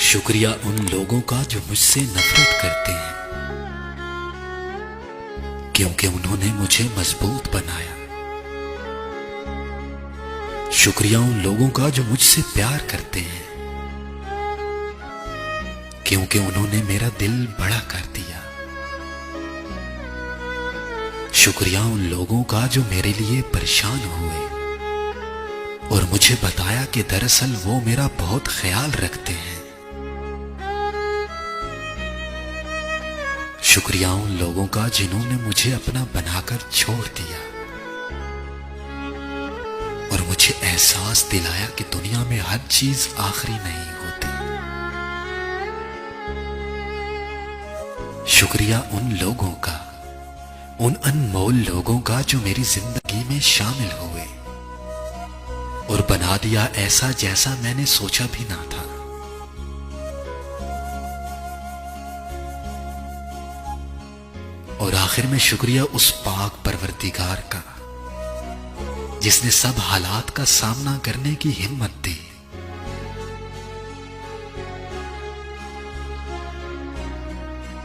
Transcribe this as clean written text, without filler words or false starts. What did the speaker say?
शुक्रिया उन लोगों का जो मुझसे नफरत करते हैं, क्योंकि उन्होंने मुझे मजबूत बनाया। शुक्रिया उन लोगों का जो मुझसे प्यार करते हैं, क्योंकि उन्होंने मेरा दिल बड़ा कर दिया। शुक्रिया उन लोगों का जो मेरे लिए परेशान हुए और मुझे बताया कि दरअसल वो मेरा बहुत ख्याल रखते हैं। शुक्रिया उन लोगों का जिन्होंने मुझे अपना बनाकर छोड़ दिया और मुझे एहसास दिलाया कि दुनिया में हर चीज आखिरी नहीं होती। शुक्रिया उन लोगों का, उन अनमोल लोगों का जो मेरी जिंदगी में शामिल हुए और बना दिया ऐसा जैसा मैंने सोचा भी ना था। और आखिर में शुक्रिया उस पाक परवरदिगार का जिसने सब हालात का सामना करने की हिम्मत दी